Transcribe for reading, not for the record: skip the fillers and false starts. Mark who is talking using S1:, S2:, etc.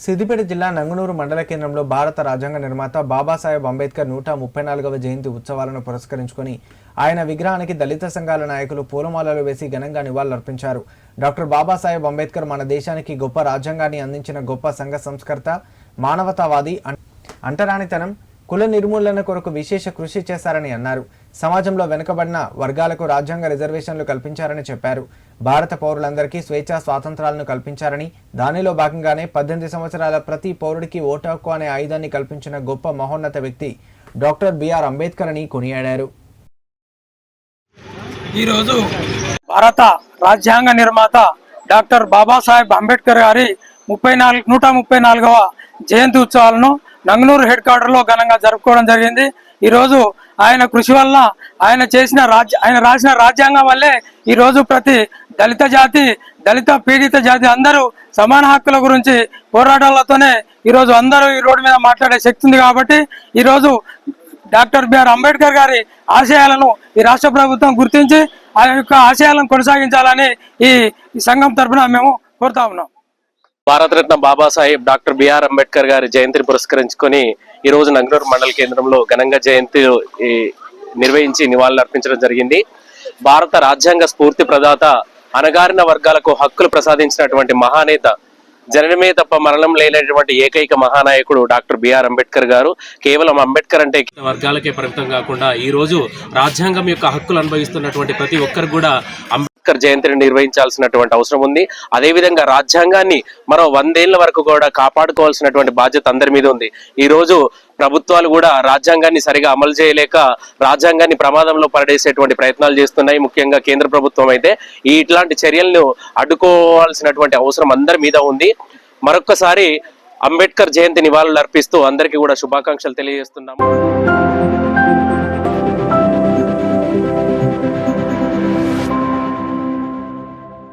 S1: సిద్దిపేట జిల్లా నంగునూరు మండల కేంద్రంలో భారత రాజ్యాంగ నిర్మాత బాబాసాహెబ్ అంబేద్కర్ 134వ జయంతి ఉత్సవాలను పురస్కరించుకొని ఆయన విగ్రహానికి దళిత సంఘాల నాయకులు పూలమాలలు వేసి ఘనంగా నివాళులర్పించారు. డాక్టర్ బాబాసాహెబ్ అంబేద్కర్ మన దేశానికి గొప్ప రాజ్యాంగాన్ని అందించిన గొప్ప సంఘ సంస్కర్త, మానవతావాది, అంటరానితనం, కుల నిర్మూలన కొరకు విశేష కృషి చేశారని అన్నారు. సమాజంలో వెనుకబడిన వర్గాలకు రాజ్యాంగ రిజర్వేషన్లు కల్పించారని చెప్పారు. భారత పౌరులందరికీ స్వేచ్ఛా స్వాతంత్రాలను కల్పించారని, దానిలో భాగంగానే 18 సంవత్సరాల ప్రతి పౌరుడికి ఓటు హక్కు అనే ఆయుధాన్ని కల్పించిన గొప్ప మహోన్నత వ్యక్తి డాక్టర్ బిఆర్ అంబేద్కర్ అని కొనియాడారు.
S2: ఈరోజు భారత రాజ్యాంగ నిర్మాత డాక్టర్ బాబాసాహెబ్ అంబేద్కర్ గారి 134వ జయంతి ఉత్సవాలను నంగునూరు హెడ్ క్వార్టర్లో ఘనంగా జరుపుకోవడం జరిగింది. ఈరోజు ఆయన కృషి వల్ల ఆయన రాసిన రాజ్యాంగం వల్లే ఈరోజు ప్రతి దళిత జాతి, దళిత పీడిత జాతి అందరూ సమాన హక్కుల గురించి పోరాటాలతోనే ఈరోజు అందరూ ఈ రోడ్డు మీద మాట్లాడే శక్తి ఉంది. కాబట్టి ఈరోజు డాక్టర్ బిఆర్ అంబేద్కర్ గారి ఆశయాలను ఈ రాష్ట్ర ప్రభుత్వం గుర్తించి ఆ యొక్క ఆశయాలను కొనసాగించాలని ఈ సంఘం తరఫున మేము కోరుతా ఉన్నాం.
S3: భారతరత్న బాబాసాహెబ్ డాక్టర్ బిఆర్ అంబేద్కర్ గారి జయంతిని పురస్కరించుకొని ఈ రోజు నంగునూరు మండల కేంద్రంలో ఘనంగా జయంతి నిర్వహించి నివాళులర్పించడం జరిగింది. భారత రాజ్యాంగ స్ఫూర్తి ప్రదాత, అణగారిన వర్గాలకు హక్కులు ప్రసాదించినటువంటి మహానేత, జననమే తప్ప మరణం లేనటువంటి ఏకైక మహానాయకుడు డాక్టర్ బిఆర్ అంబేద్కర్ గారు. కేవలం అంబేద్కర్ అంటే వర్గాలకే పరిమితం కాకుండా ఈ రోజు రాజ్యాంగం యొక్క హక్కులు అనుభవిస్తున్నటువంటి ప్రతి ఒక్కరు కూడా అంబేద్కర్ జయంతిని నిర్వహించాల్సినటువంటి అవసరం ఉంది. అదేవిధంగా రాజ్యాంగాన్ని మరో 100 ఏళ్ల వరకు కూడా కాపాడుకోవాల్సినటువంటి బాధ్యత అందరి మీద ఉంది. ఈ రోజు ప్రభుత్వాలు కూడా రాజ్యాంగాన్ని సరిగా అమలు చేయలేక రాజ్యాంగాన్ని ప్రమాదంలో పడేసేటువంటి ప్రయత్నాలు చేస్తున్నాయి. ముఖ్యంగా కేంద్ర ప్రభుత్వం అయితే ఇట్లాంటి చర్యలను అడ్డుకోవాల్సినటువంటి అవసరం అందరి మీద ఉంది. మరొక్కసారి అంబేద్కర్ జయంతి నివాళులు అర్పిస్తూ అందరికీ కూడా శుభాకాంక్షలు తెలియజేస్తున్నాము.